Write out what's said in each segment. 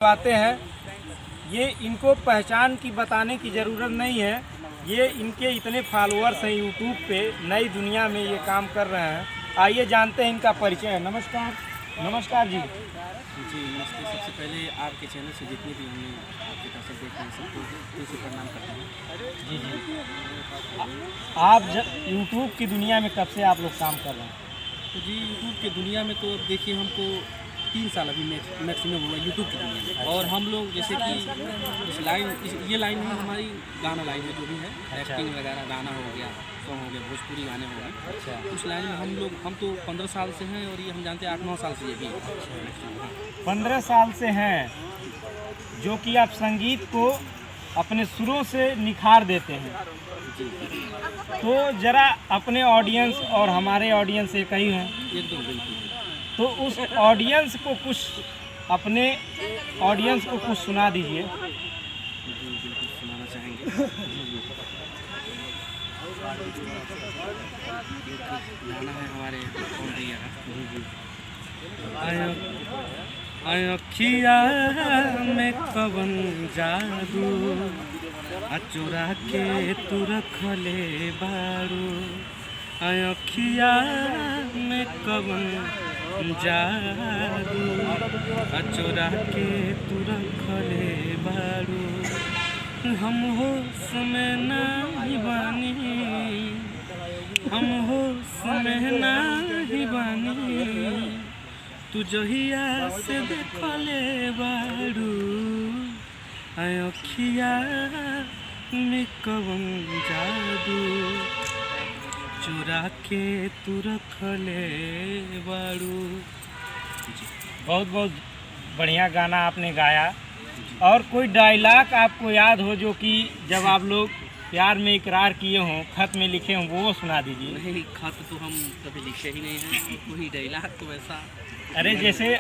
आते हैं। ये इनको पहचान की बताने की ज़रूरत नहीं है। ये इनके इतने फॉलोअर्स हैं यूट्यूब पे, नई दुनिया में ये काम कर रहे हैं। आइए जानते हैं इनका परिचय। नमस्कार। नमस्कार जी। जी नमस्ते। सबसे पहले आपके चैनल से जितने भी हमें आपके दर्शक देख रहे हैं सबको दिल से प्रणाम करते हैं। जी जी। आप यूट्यूब की दुनिया में कब से आप लोग काम कर रहे हैं? तो जी यूट्यूब की दुनिया में तो अब देखिए हमको 3 साल अभी मैक्सिमम हुआ यूट्यूब की दुनिया में। और हम लोग जैसे कि ये लाइन है हमारी गाना लाइन है, जो भी है एक्टिंग वगैरह, गाना हो गया, सॉन्ग हो गया, भोजपुरी गाने हो गए। अच्छा। उस लाइन में हम तो 15 साल से हैं और ये हम जानते हैं 8-9 साल से ये भी 15 साल से हैं, जो कि आप संगीत को अपने सुरों से निखार देते हैं। तो ज़रा अपने ऑडियंस और हमारे ऑडियंस एक ही हैं, एकदम बिल्कुल। तो उस ऑडियंस को कुछ, अपने ऑडियंस को कुछ सुना दीजिए। जी बिल्कुल सुनाना चाहेंगे। गाना है हमारे कौन भैया का। अखिया में कवन जादू चुरा के तू रखले बारू। अखिया में कवन जादू चुरा के तू रखले बारू। हम होश में नहीं बानी, हम होश में नहीं बानी, तू जहिया से देखले बारू। अखिया में कवन जादू चुरा के तू रखले बारू। बहुत बहुत बढ़िया गाना आपने गाया। और कोई डायलॉग आपको याद हो जो कि जब आप लोग प्यार में इकरार किए हों, खत में लिखे हों, वो सुना दीजिए। नहीं, खत तो हम कभी लिखे ही नहीं हैं, कोई डायलॉग तो वैसा। अरे जैसे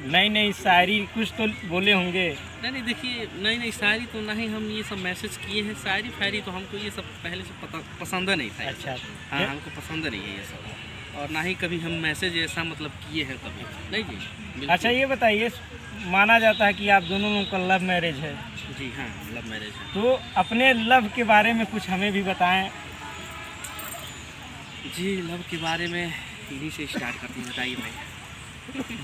नई नई शायरी कुछ तो बोले होंगे। नहीं देखिए, नई शायरी तो नहीं हम ये सब मैसेज किए हैं। शायरी फायरी तो हमको ये सब पहले से पसंद नहीं था। अच्छा। हाँ, हमको पसंद नहीं है ये सब, और ना ही कभी हम मैसेज ऐसा मतलब किए हैं कभी। नहीं जी। अच्छा ये बताइए, माना जाता है कि आप दोनों लोगों का लव मैरिज है। जी हाँ, लव मैरिज है। तो अपने लव के बारे में कुछ हमें भी बताएं। जी लव के बारे में इन्हीं से स्टार्ट करते हैं। बताइए भाई,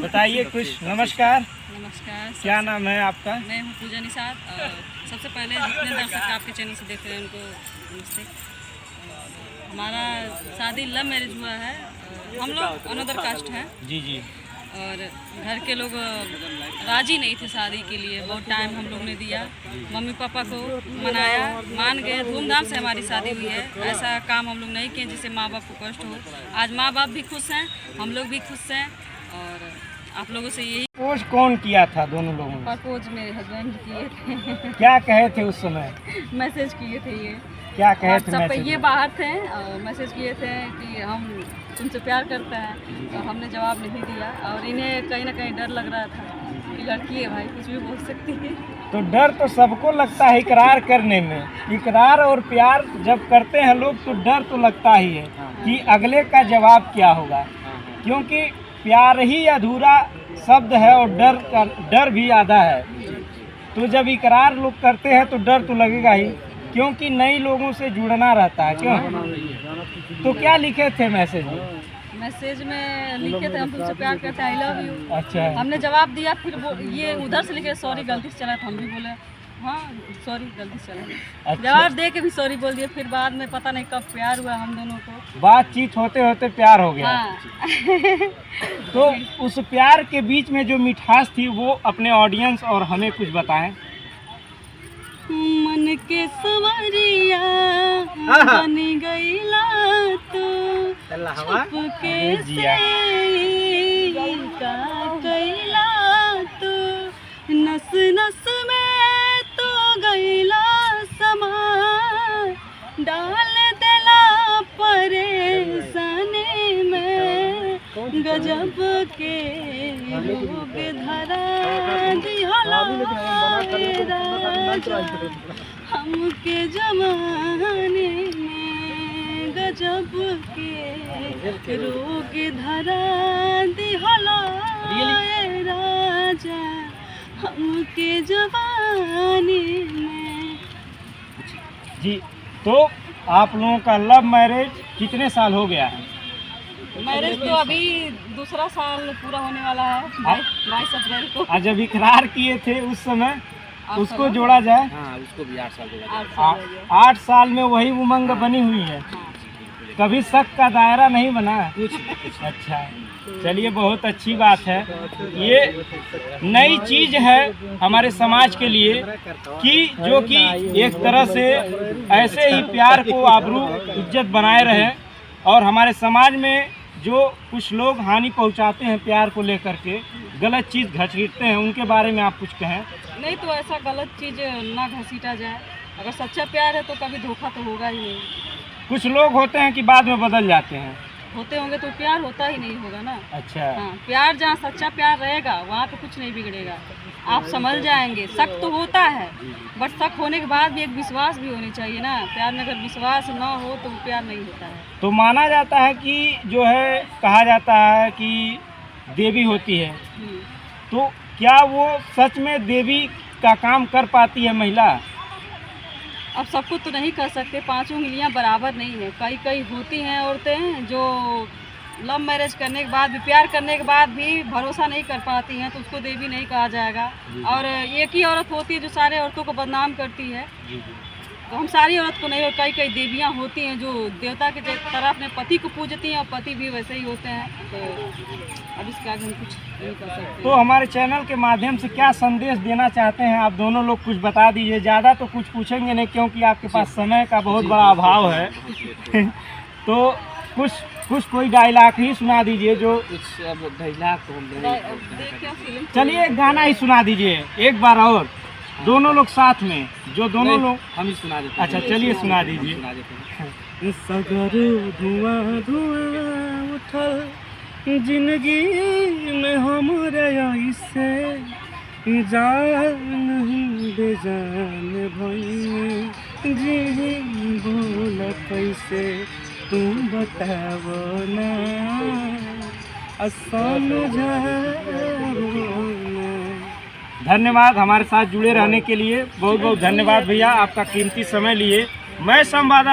बताइए कुछ। नमस्कार। नमस्कार। क्या नाम है आपका? मैं हूँ पूजा निषाद। सबसे पहले जितने दर्शक आपके चैनल से देख रहे हैं उनको नमस्ते। हमारा शादी लव मैरिज हुआ है। हम लोग अनदर कास्ट हैं। जी जी। और घर के लोग राजी नहीं थे शादी के लिए। बहुत टाइम हम लोग ने दिया, मम्मी पापा को मनाया, मान गए। धूमधाम से हमारी शादी हुई है। ऐसा काम हम लोग नहीं किए जिससे माँ बाप को कष्ट हो। आज माँ बाप भी खुश हैं, हम लोग भी खुश हैं। और आप लोगों से यही। प्रपोज कौन किया था दोनों लोगों ने? प्रपोज मेरे हस्बैंड किए थे। क्या कहे थे उस समय? मैसेज किए थे। ये क्या कहे थे सब पे मैसेज ये में? बाहर थे, मैसेज किए थे कि हम तुमसे प्यार करते हैं। तो हमने जवाब नहीं दिया। और इन्हें कहीं ना कहीं डर लग रहा था कि लड़की है भाई, कुछ भी बोल सकती है। तो डर तो सबको लगता है इकरार करने में। इकरार और प्यार जब करते हैं लोग तो डर तो लगता ही है कि अगले का जवाब क्या होगा, क्योंकि प्यार ही अधूरा शब्द है और डर भी आधा है। तो जब इकरार लोग करते हैं तो डर तो लगेगा ही, क्योंकि नए लोगों से जुड़ना रहता है। क्यों? तो क्या लिखे थे मैसेज में? मैसेज में लिखे थे हम तुमसे प्यार करते हैं, आई लव यू। अच्छा। हमने जवाब दिया, फिर वो ये उधर से लिखे सॉरी गलती से चला। तो हम भी बोले हाँ सॉरी गलती से चला। अच्छा। जवाब दे के भी सॉरी बोल दिए। फिर बाद में पता नहीं कब प्यार हुआ हम दोनों को। बातचीत होते होते प्यार हो गया। हाँ। तो उस प्यार के बीच में जो मिठास थी वो अपने ऑडियंस और हमें कुछ बताएं। मन के सवरिया बन गईला तू, चुपके से का कैला तू, नस नस में तू गईला समा, डाल देला परेशानी में, गजब के रोग धरा दिहला राजा हमके जमाने में, गजब के रोग धरा दिहला राजा हमके जवानी में। जी, तो आप लोगों का लव मैरिज कितने साल हो गया है? मैरिज तो अभी दूसरा साल पूरा होने वाला है, 22 अप्रैल को। आज जब इकरार किए थे उस समय 8 उसको साल जोड़ा जाए, हाँ, उसको भी 8 साल हो गया। 8 साल हो गया। 8 साल में वही उमंग बनी हुई है, कभी शक का दायरा नहीं बना? अच्छा, चलिए बहुत अच्छी बात है। ये नई चीज़ है हमारे समाज के लिए कि जो कि एक तरह से ऐसे ही प्यार को आबरू इज्जत बनाए रहे, और हमारे समाज में जो कुछ लोग हानि पहुंचाते हैं प्यार को लेकर के, गलत चीज़ घसीटते हैं, उनके बारे में आप कुछ कहें। नहीं तो ऐसा गलत चीज़ ना घसीटा जाए। अगर सच्चा प्यार है तो कभी धोखा तो होगा ही नहीं। कुछ लोग होते हैं कि बाद में बदल जाते हैं। होते होंगे तो प्यार होता ही नहीं होगा ना। अच्छा, हाँ, प्यार जहाँ सच्चा प्यार रहेगा वहाँ पे कुछ नहीं बिगड़ेगा, आप समझ जाएंगे। शक तो होता है, बट शक होने के बाद भी एक विश्वास भी होनी चाहिए ना। प्यार में अगर विश्वास ना हो तो प्यार नहीं होता है। तो माना जाता है कि जो है, कहा जाता है कि देवी होती है, तो क्या वो सच में देवी का काम कर पाती है महिला? अब सबको तो नहीं कर सकते, 5 उंगलियां बराबर नहीं है। कई कई होती हैं औरतें जो लव मैरिज करने के बाद भी, प्यार करने के बाद भी भरोसा नहीं कर पाती हैं, तो उसको देवी नहीं कहा जाएगा। और एक ही औरत होती है जो सारे औरतों को बदनाम करती है। तो हम सारी औरत को नहीं, और कई कई देवियां होती हैं जो देवता की तरह अपने पति को पूजती हैं, और पति भी वैसे ही होते हैं। तो अब इसके आगे हम कुछ नहीं कर सकते। तो हमारे चैनल के माध्यम से क्या संदेश देना चाहते हैं आप दोनों लोग? कुछ बता दीजिए। ज़्यादा तो कुछ पूछेंगे नहीं क्योंकि आपके पास समय का बहुत बड़ा अभाव है। तो कुछ कोई डायलॉग ही सुना दीजिए जो। कुछ अब डायलॉग तो हम नहीं। चलिए एक गाना ही सुना दीजिए एक बार, और दोनों लोग साथ में, जो दोनों लोग। हम ही सुना देते हैं। अच्छा, चलिए सुना दीजिए। सुना देते हैं। सगर धुआं धुआं उठल जिंदगी में हमारे ऐसे जान बेजान भई जी बोल कैसे तुम बताओ ना धन्यवाद हमारे साथ जुड़े रहने के लिए। बहुत बहुत धन्यवाद भैया, आपका कीमती समय लिए। मैं संवाददाता